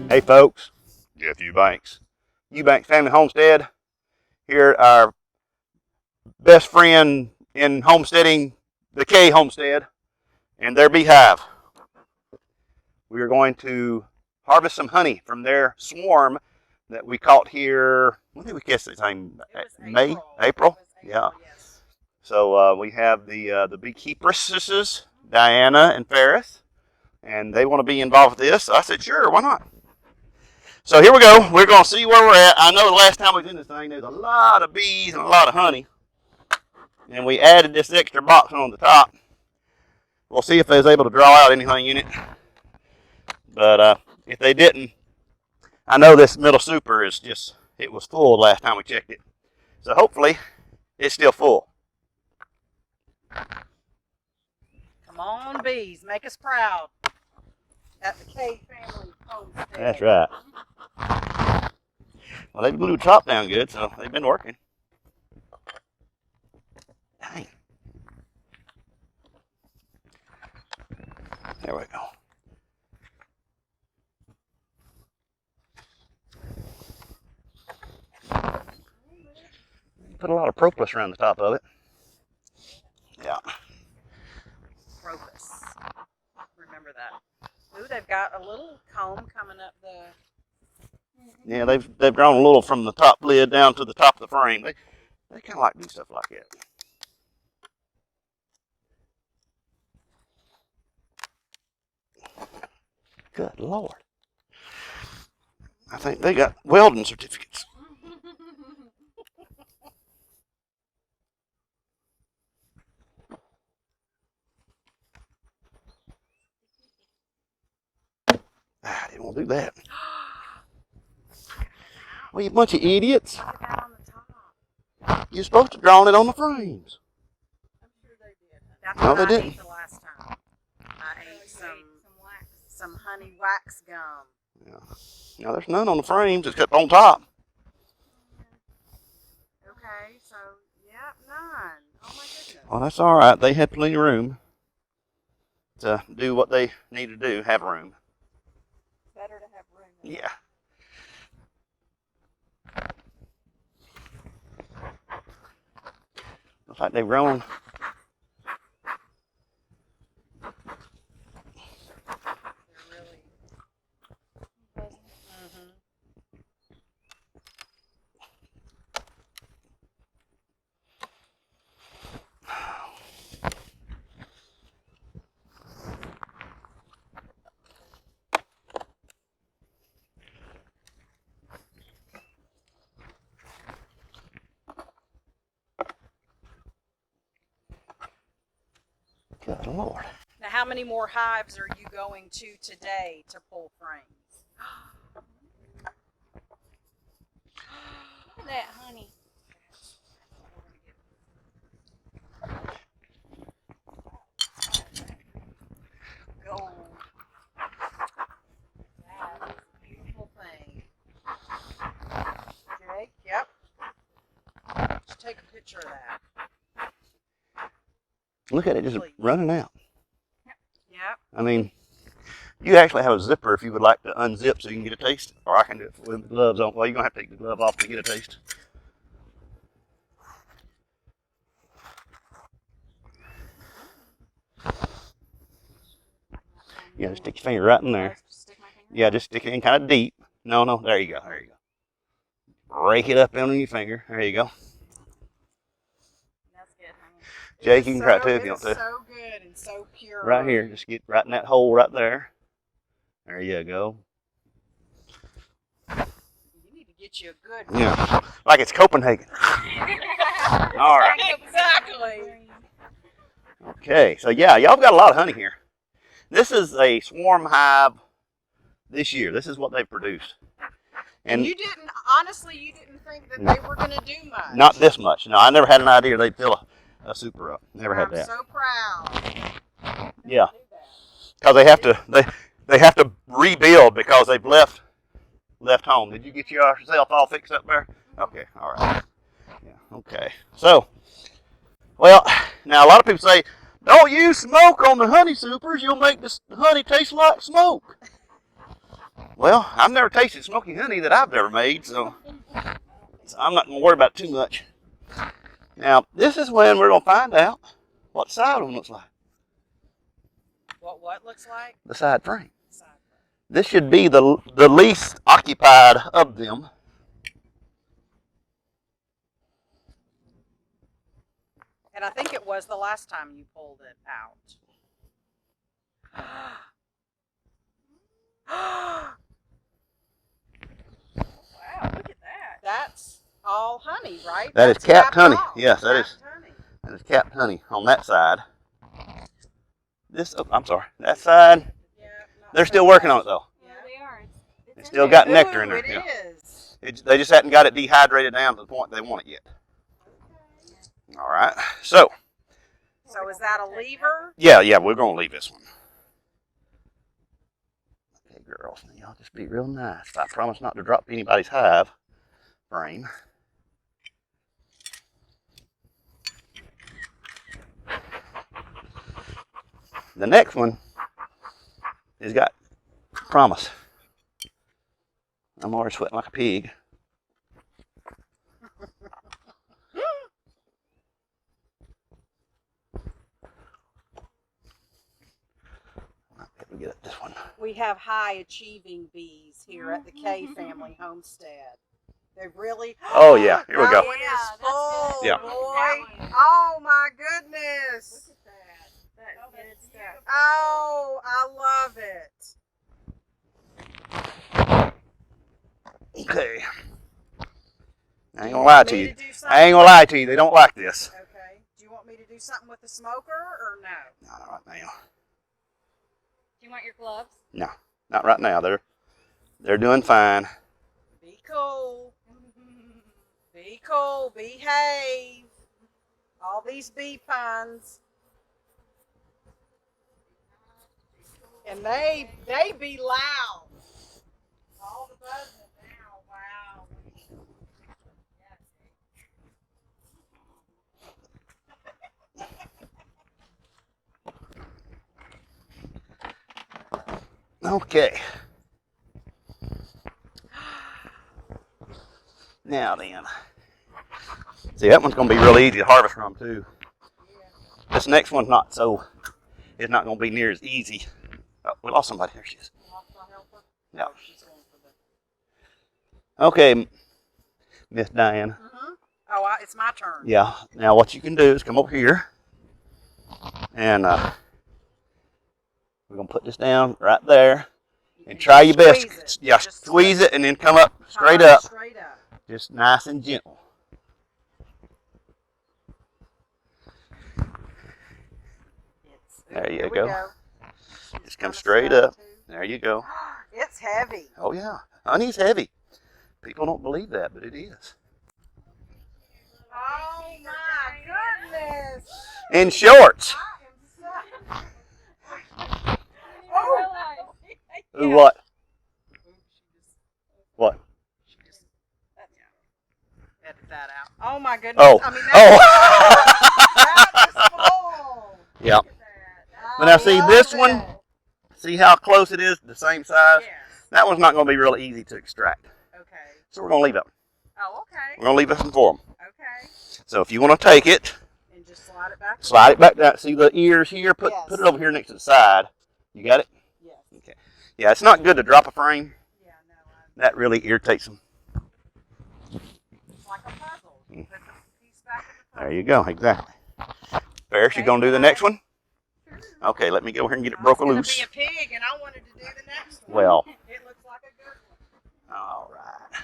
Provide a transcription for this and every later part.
Hey folks, Jeff Eubanks. Eubanks Family Homestead. Here our best friend in homesteading, the Kay Homestead, and their beehive. We are going to harvest some honey from their swarm that we caught here. When did we catch this thing? May? April? Yeah. Yes. So we have the beekeepresses, Diana and Ferris, and they want to be involved with this. So I said, sure, why not? So here we go. We're going to see where we're at. I know the last time we did this thing, there's a lot of bees and a lot of honey. And we added this extra box on the top. We'll see if they was able to draw out anything in it. But if they didn't, I know this middle super is just, it was full last time we checked it. So hopefully it's still full. Come on, bees. Make us proud at the Kay Family Homestead. That's right. Well, they've glued the top down good, so they've been working. Dang. There we go. Put a lot of propolis around the top of it. Yeah. Crocus. Remember that. Ooh, they've got a little comb coming up the... Yeah, they've grown a little from the top lid down to the top of the frame. They kind of like to do stuff like that. Good Lord. I think they got welding certificates. I didn't want to do that. Well, you bunch of idiots. You're supposed to draw it on the frames. I'm sure they did. That's No, what they I didn't. ate the last time. I ate some honey wax gum. Yeah. Now, there's none on the frames except on top. Okay, so, yep, none. Oh my goodness. Well, that's all right. They had plenty of room to do what they need to do, have room. Better to have room. Yeah. Looks like they've grown. They're really... Mm-hmm. Good Lord. Now, how many more hives are you going to today to pull frames? Look at that honey. Gold. That is a beautiful thing. Jake, yep. Let's take a picture of that. Look at it just running out. Yep. I mean, you actually have a zipper if you would like to unzip so you can get a taste. Or I can do it with the gloves on. Well, you're going to have to take the glove off to get a taste. Yeah, just stick your finger right in there. Stick my finger Yeah, just stick it in kind of deep. No, there you go. There you go. Break it up on your finger. There you go. That's good, honey. Jake, you can try it too if you want to. It's so good and so pure. Right here. Just get right in that hole right there. There you go. You need to get you a good one. Yeah. Like it's Copenhagen. All right. Exactly. Okay. So, yeah, y'all got a lot of honey here. This is a swarm hive this year. This is what they've produced. And you didn't, honestly, you didn't think that they were going to do much. Not this much. No, I never had an idea they'd fill a super up. Never had that. I'm so proud. Yeah. Because they have to rebuild because they've left home. Did you get yourself all fixed up there? Okay, all right. Yeah, okay. So, well, now a lot of people say, don't use smoke on the honey supers. You'll make the honey taste like smoke. Well, I've never tasted smoky honey that I've never made, so I'm not going to worry about it too much. Now, this is when we're going to find out what the side one looks like. What looks like? The side frame. This should be the least occupied of them. And I think it was the last time you pulled it out. Wow, look at that. That's all honey, right? That is capped honey. Off. Yes, that is. Honey. That is capped honey on that side. This, oh, I'm sorry, that side. Yeah, they're still working on it though. Yeah, they are. They still got nectar in there. It is. They just hadn't got it dehydrated down to the point they want it yet. Okay. All right. So is that a lever? Yeah, we're gonna leave this one. Okay, girls, y'all just be real nice. I promise not to drop anybody's hive frame. The next one has got promise. I'm already sweating like a pig. Let me get at this one. We have high achieving bees here at the Kay family homestead. They really. Oh yeah, here we go. That one is full, Yeah. boy. Oh my goodness. Look at that. That's good stuff. Oh, I love it. Okay. I ain't gonna lie to you. I ain't gonna. gonna lie to you. They don't like this. Okay. Do you want me to do something with the smoker or no? Not right now. Do you want your gloves? No, not right now. They're doing fine. Be cool. Be cool. Behave. All these bee puns. And they be loud. All the buzzing now. Wow. Okay. Now then. See, that one's gonna be really easy to harvest from too. This next one's not so. It's not gonna be near as easy. Oh, we lost somebody. There she is. Yeah. Okay, Miss Diana. Oh, it's my turn. Yeah. Now what you can do is come over here, and we're gonna put this down right there, and try your best. Yeah, squeeze it, and then come up straight up. Straight up. Just nice and gentle. There you go. Just come straight up. There you go. It's heavy. Oh yeah, honey's heavy. People don't believe that, but it is. Oh my goodness. In shorts. Oh. Ooh, what? What? Edit that out. Oh my goodness. Oh. I mean, Oh. that is full. Yeah. But now see this one. See how close it is, the same size? Yes. That one's not going to be real easy to extract. Okay. So we're going to leave it. Oh, okay. We're going to leave this one for them. Okay. So if you want to take it, And just slide it back. slide it back down. See the ears here? Put it over here next to the side. You got it? Yes. Okay. Yeah, it's not good to drop a frame. Yeah, no. That really irritates them. It's like a puzzle. You put the piece back in the puzzle. There you go. Exactly. Ferris, you going to do the next one? Okay, let me go here and get it broke loose. I was going to be a pig, and I wanted to do the next one. Well. It looks like a good one. All right.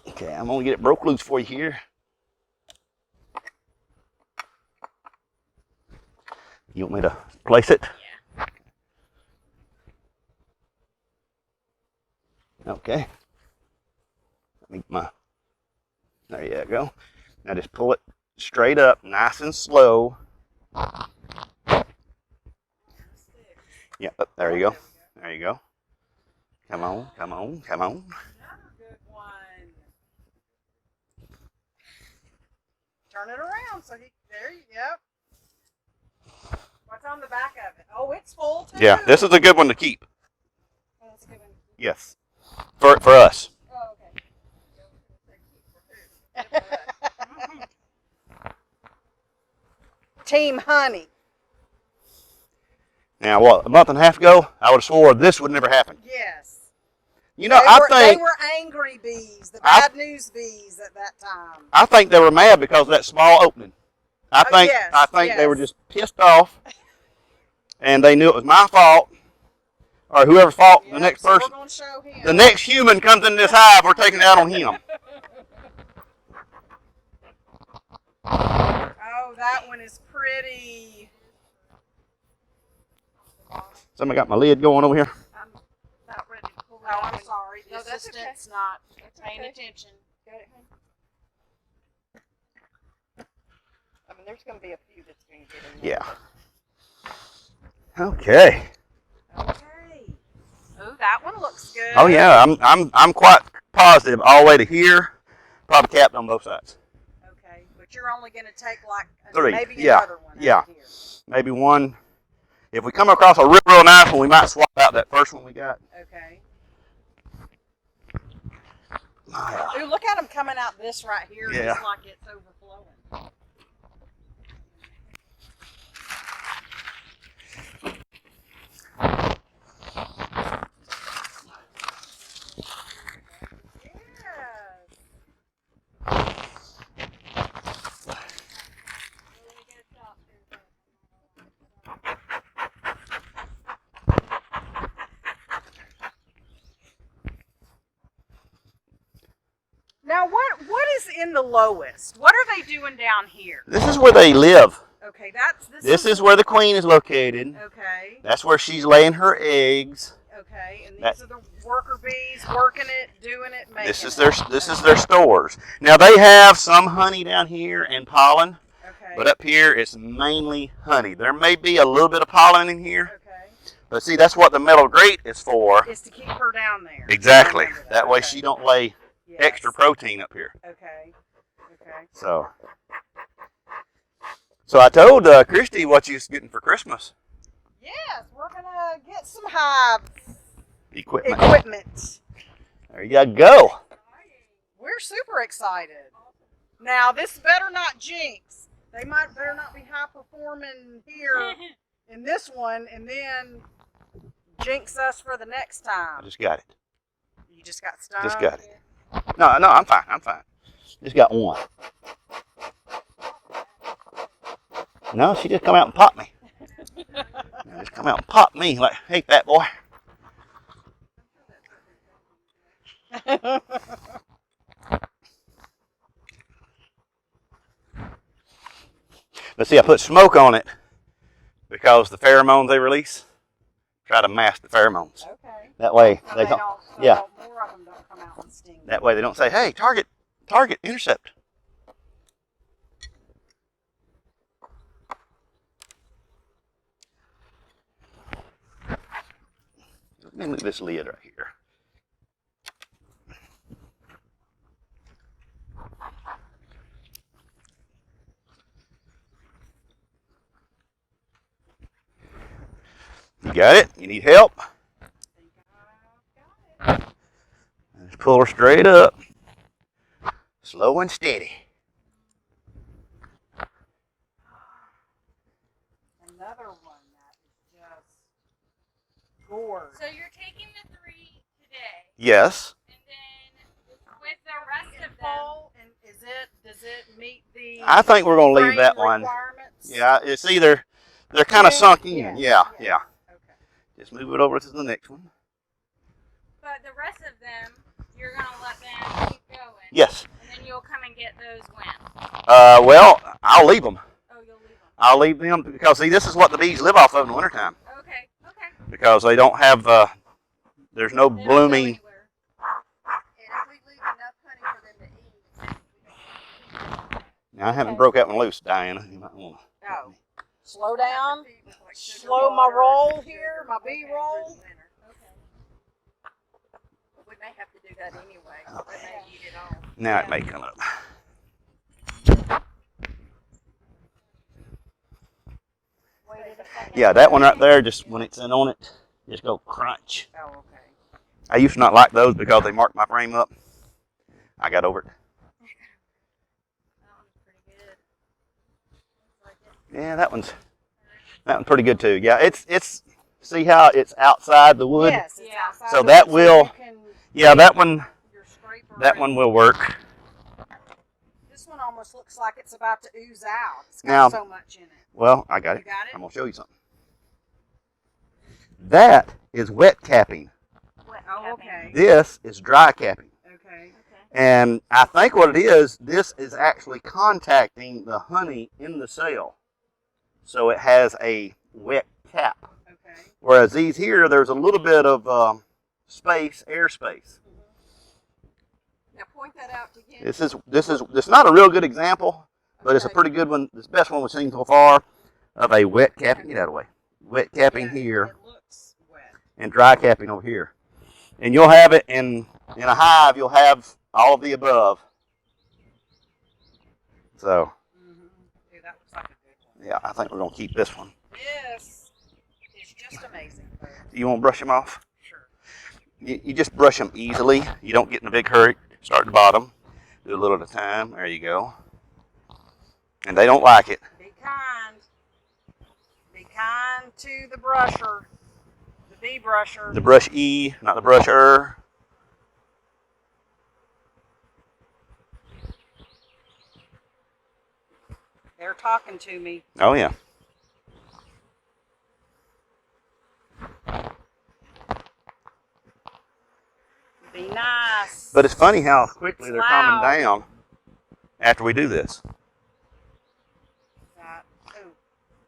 Okay, I'm going to get it broke loose for you here. You want me to place it? Yeah. Okay. There you go. Now just pull it straight up, nice and slow. Yeah, there you go. There you go. Come on, come on, come on. Another good one. Turn it around so yep. what's on the back of it? Oh, it's full too. Yeah, this is a good one to keep. Oh, that's a good one. Yes, for us. Oh, okay. Team Honey. Now, what, a month and a half ago, I would have swore this would never happen. Yes. You know, They were angry bees, the bad news bees at that time. I think they were mad because of that small opening. I think they were just pissed off, and they knew it was my fault, or whoever fought the next person. We're gonna show him. The next human comes in this hive, we're taking it out on him. Oh, that one is pretty. Somebody got my lid going over here. I'm not ready to pull it out. Oh, I'm sorry. The No, that's assistant's not paying okay. attention. Got it, hon? I mean, there's going to be a few that's going to get in there. Yeah. Okay. Okay. Oh, that one looks good. Oh yeah, I'm quite positive all the way to here. Probably capped on both sides. Okay, but you're only going to take like Three. maybe Yeah. another one Yeah. out here. Maybe one. If we come across a real nice one, we might swap out that first one we got. Okay. Oh, Ooh, look at them coming out this right here, Yeah. just like it's overflowing. Now, what is in the lowest? What are they doing down here? this is where they live. Okay, This is where the queen is located. Okay. That's where she's laying her eggs. Okay, and these are the worker bees working it, doing it, making This is it. their stores. Now they have some honey down here and pollen, Okay. but up here it's mainly honey. There may be a little bit of pollen in here, Okay. but see that's what the metal grate is for. It's to keep her down there. Exactly. I remember That way Okay. she don't lay Yes. extra protein up here. Okay. Okay. So I told Christy what you was getting for Christmas. Yes, we're gonna get some hive Equipment. There you go. We're super excited. Now this better not jinx. They better not be high performing here in this one, and then jinx us for the next I time. just got it. You just got stung. Just got it. No, I'm fine. I'm fine. Just got one. No, she just come out and pop me. Just come out and pop me like, hey, fat boy. But see, I put smoke on it because the pheromones they release try to mask the pheromones. Okay. That way So they don't. so Yeah. more of them don't come out and sting. That way they don't say, hey, target, intercept. Let me move this lid right here. You got it? You need help? Just pull her straight up. Slow and steady. Another one that is just gorgeous. So you're taking the 3 today, Yes. and then with the rest of them, Fall, and does it meet the I think we're going to leave frame that one. requirements? Yeah, it's either, they're kind of Yeah, sunk in. yeah, Yeah. Okay. Just move it over to the next one. but the rest of them, you're gonna let them keep going. Yes. And then you'll come and get those when? Well, I'll leave them. Oh, you'll leave them. I'll leave them because, see, this is what the bees live off of in the wintertime. Okay. Okay. Because they don't have, there's no They don't go blooming. anywhere. And if we leave enough honey for them to eat, Now, I haven't broke that one loose, Diana. You might want to. Oh. Slow down. feed with like sugar Slow my water roll and here, my bee okay, roll. for the winter. We may have to do that anyway. They may eat it all. Now it may come up. Wait a second. Yeah, that one right there, just when it's in on it, just go crunch. Oh, okay. I used to not like those because they marked my frame up. I got over it. That one's pretty good. Looks like it. Yeah, that one's pretty good too. Yeah, it's see how it's outside the wood? Yes, it's Yeah. outside So the that wood, will- you can Yeah, that one your scraper that and- one will work. This one almost looks like it's about to ooze out. It's got Now- so much in it. Well, I got You it. got it? I'm gonna show you something. That is wet capping. Wet Oh, capping. okay. This is dry capping. Okay. Okay. And I think what it is, this is actually contacting the honey in the cell. So it has a wet cap. Okay. Whereas these here, there's a little bit of space, airspace. Now point that out again. This is not a real good example, but it's a Okay. pretty good one. It's the best one we've seen so far of a wet capping. Get out of the way. Wet capping Yeah, here It looks wet. and dry capping over here. And you'll have it in a hive, you'll have all of the above. So, Dude, that looks like a good one. yeah, I think we're going to keep this one. This is just amazing. You want to brush them off? Sure. You just brush them easily. You don't get in a big hurry. Start at the bottom. Do a little at a time. There you go. And they don't like it. Be kind. Be kind to the brusher. The bee brusher. The brush E, not the brusher. They're talking to me. Oh, yeah. Be nice. But it's funny how quickly they're Loud. calming down after we do this. Ooh.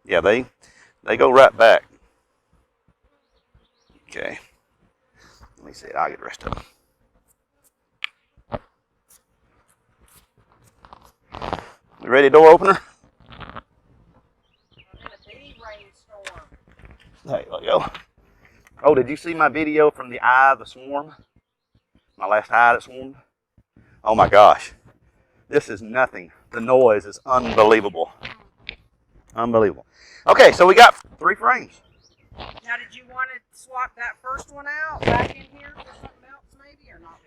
Yeah, they go right back. Okay. Let me see. I'll get the rest of them. You ready, door opener? We're in a bee rainstorm. There you go. Oh, did you see my video from the eye of the swarm? My last eye that swarmed? Oh my gosh. This is nothing. The noise is unbelievable. Unbelievable. Okay, so we got 3 frames. Now, did you want to swap that first one out back in here for something else, maybe, or not?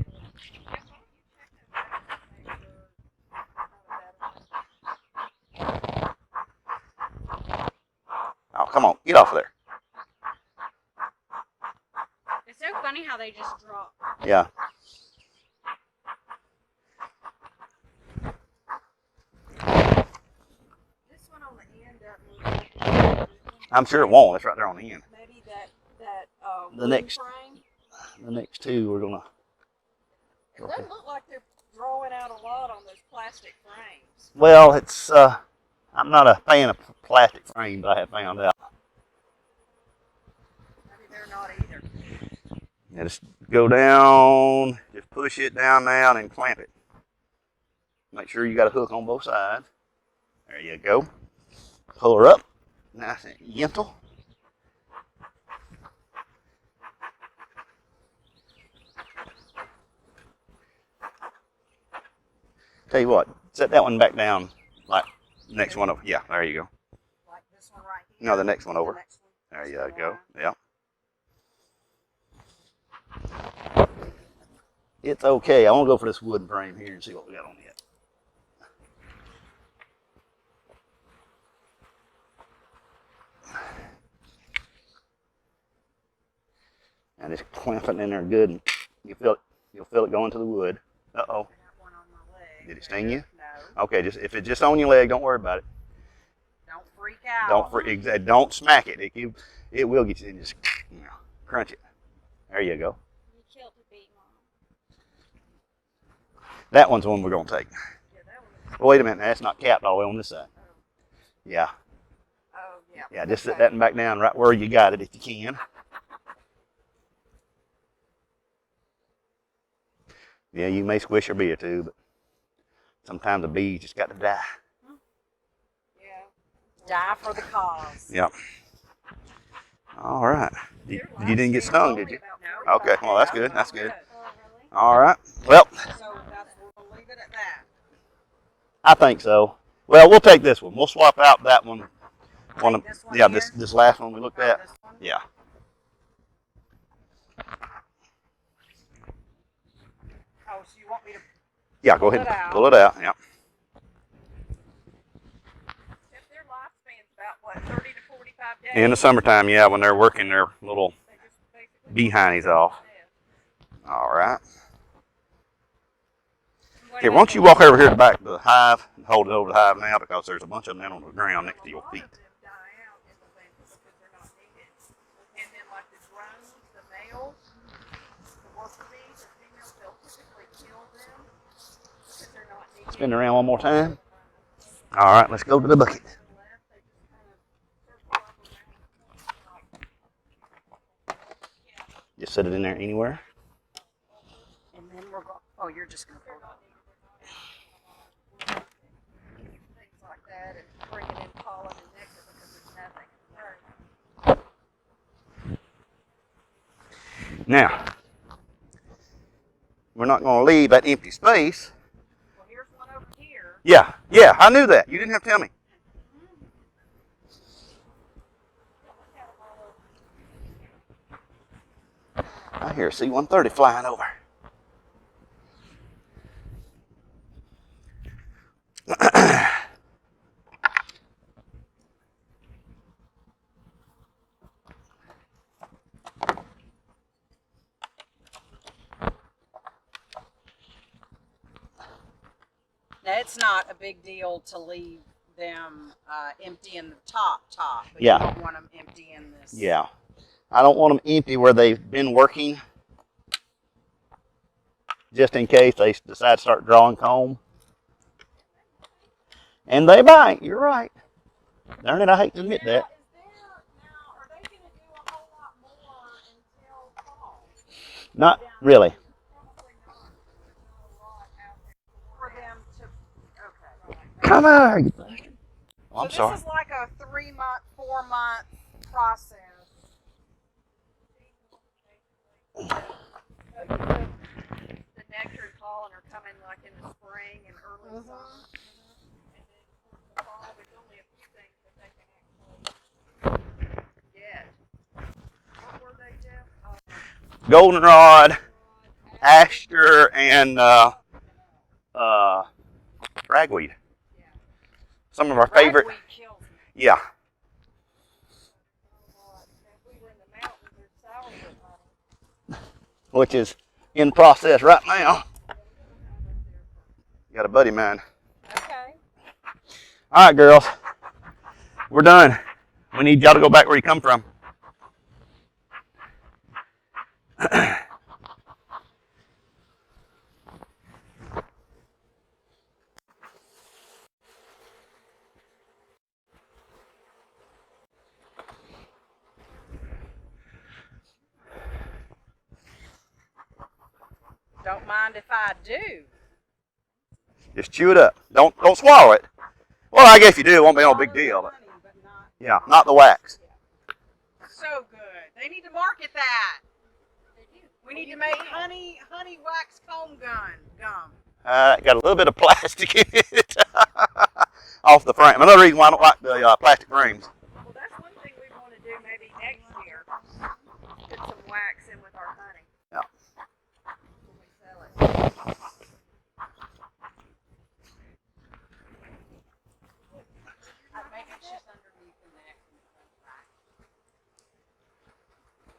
Oh, come on. Get off of there. It's so funny how they just drop. Yeah. This one on the end doesn't I'm sure it won't. It's right there on the end. maybe that The wood next- frame. The next 2 we're going to... It doesn't look like they're drawing out a lot on those plastic frames. Well, it's... I'm not a fan of plastic frames, I have found out. Maybe they're not either. Yeah, just go down, just push it down now and clamp it. Make sure you got a hook on both sides. There you go. Pull her up, nice and gentle. Tell you what, set that one back down, like next one over. Yeah, there you go. Like this one right here? No, the next one The over. next one? There This you one go. line? Yeah. It's okay. I want to go for this wooden frame here and see what we got on it. And just clamp it in there good, and you feel it. You'll feel it going to the wood. Uh oh. I got one on my leg. Did it sting you? No. Okay. Just if it's just on your leg, don't worry about it. Don't freak out. Don't smack it. It will get you. Just crunch it. There you go. You killed the bee, Mom. That one's the one we're gonna take. Yeah, that one. Wait a minute. That's not capped all the way on this side. Yeah. Oh, yeah. Yeah. Just set that one back down right where you got it if you can. Yeah, you may squish your bee or two, but sometimes a bee just got to die. Yeah. Die for the cause. Yep. All right. You didn't get stung, did you? No. Okay, well, that's good, that's good. Oh, really? All right. Well, So that's, we'll leave it at that. I think so. Well, we'll take this one. We'll swap out that one One of, This one yeah, here? this last one we looked at. This one? Yeah. Oh, so you want me to Yeah, go Pull ahead. it out. Pull it out. Yeah. If their lifespan's about what, 30 to 45 days. In the summertime, yeah, when they're working their little They just basically behinds off. Yeah. All right. What Here, do why don't you walk over here to the back of the hive and hold it over the hive now because there's a bunch of them down on the ground next to your feet. A lot of them die out in the winter because they're not needed. And then like the drones, the males, the worker bees, the females, they'll typically kill them because they're not needed. Spin around one more time. All right, let's go to the bucket. Just set it in there anywhere. And then we're going. Oh, you're just gonna pull it. Things like that and bringing in pollen and nectar because there's nothing. Now, we're not going to leave that empty space. Well, here's one over here. Yeah, I knew that. You didn't have to tell me. I hear a C-130 flying over. Now it's not a big deal to leave them empty in the top, but Yeah. you don't want them empty in this. Yeah. I don't want them empty where they've been working, just in case they decide to start drawing comb. And they bite, you're right. Darn it, I hate to admit that. Are they going to do a whole lot more until fall? Not really. Probably not. There's not a lot out there. For them to. Okay. Come on, you bastard. Oh, I'm so sorry. this is like a 3-month, 4-month process. The nectar and pollen are coming like in the spring and early summer. And then towards the fall, there's only a few things that they can actually get. What were they, Jeff? Goldenrod, aster, and ragweed. Some of our favorite. Ragweed kills me. Yeah. If we were in the mountains, there's sourdough honey. Which is in process right now. Got a buddy of mine. Okay. All right, girls. We're done. We need y'all to go back where you come from. Don't mind if I do. Just chew it up. Don't swallow it. Well, I guess you do. It won't be no big deal. But Honey, but not yeah, not the wax. so good. They need to market that. We need to make honey wax comb gum. Got a little bit of plastic in it off the frame. Another reason why I don't like the plastic frames. Well, that's one thing we want to do maybe next year. Put some wax in with our honey. Yeah. When we sell it. Maybe it's just underneath the neck.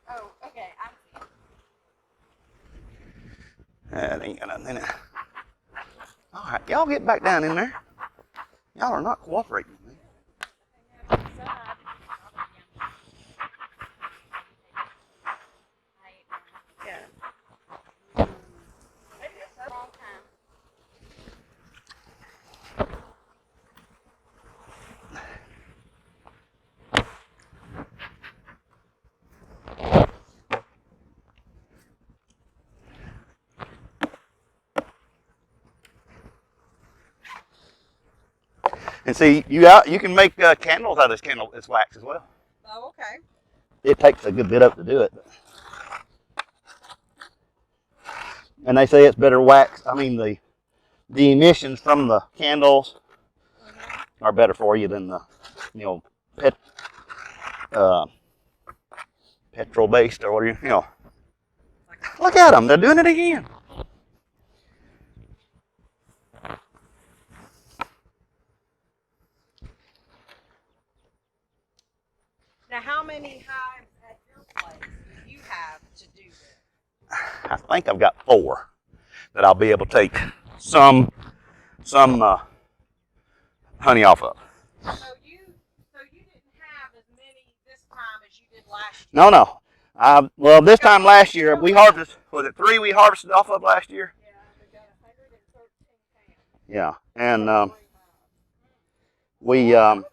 Oh, okay. I see. That ain't got nothing in it. All right, y'all get back down in there. Y'all are not cooperating with me. Yeah. Maybe it's a long time. And see, you can make candles out of this wax as well. Oh, okay. It takes a good bit up to do it. And they say it's better wax. I mean, the emissions from the candles are better for you than the petrol based or whatever, you know. Look at them, they're doing it again. Now, how many hives at your place do you have to do this? I think I've got 4 that I'll be able to take some honey off of. So you didn't have as many this time as you did last year? No. Well, this time last year, we harvested, was it 3 we harvested off of last year? Yeah, we got 113 pounds. Yeah, and we, That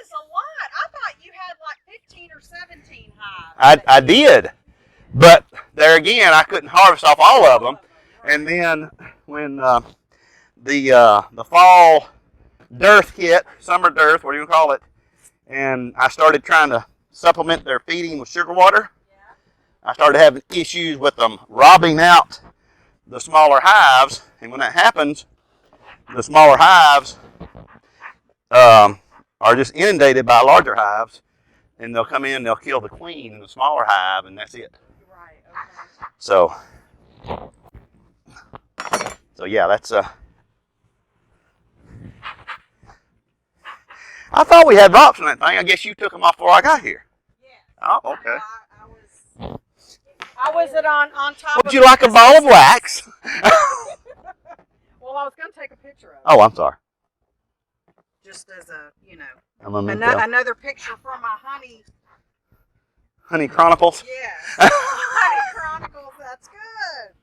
is a lot. I thought you had like 15 or 17 hives. I did, but there again, I couldn't harvest off all of them. And then when the fall dearth hit, summer dearth, what do you call it, and I started trying to supplement their feeding with sugar water, I started having issues with them robbing out the smaller hives. And when that happens, the smaller hives are just inundated by larger hives, and they'll come in, they'll kill the queen in the smaller hive, and that's it. Right, okay. So yeah, that's I thought we had drops on that thing. I guess you took them off before I got here. Yeah. Oh, okay. I was on top. Would you like a ball of wax? Well, I was going to take a picture of it. Oh, I'm sorry. Just as a, you know, I'm a memento. another picture from my Honey Chronicles. Yes. Honey Chronicles. That's good.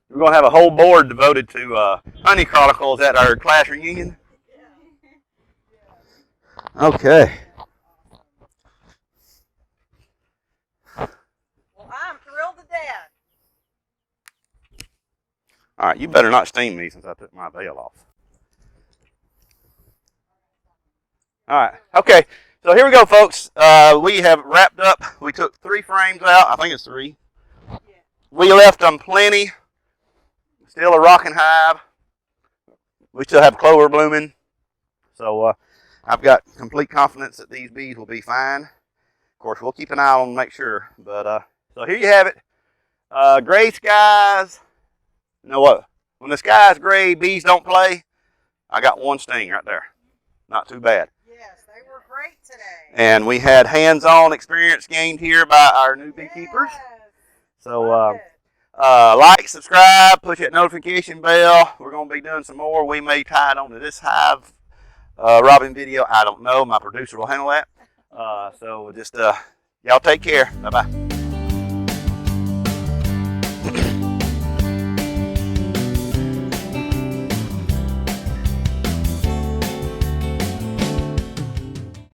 We're going to have a whole board devoted to Honey Chronicles at our class reunion. Okay. Well, I'm thrilled to death. All right, you better not steam me since I took my veil off. All right, okay. So here we go, folks. We have wrapped up. We took 3 frames out. I think it's 3. Yeah. We left them plenty. Still a rocking hive. We still have clover blooming. So I've got complete confidence that these bees will be fine. Of course, we'll keep an eye on them to make sure. But so here you have it. Gray skies. You know what? When the sky's gray, bees don't play. I got 1 sting right there. Not too bad. Yes, they were great today. And we had hands-on experience gained here by our new beekeepers. Yes. So Love it. like, subscribe, push that notification bell. We're going to be doing some more. We may tie it onto this hive robbing video. I don't know. My producer will handle that. So just y'all take care. Bye-bye.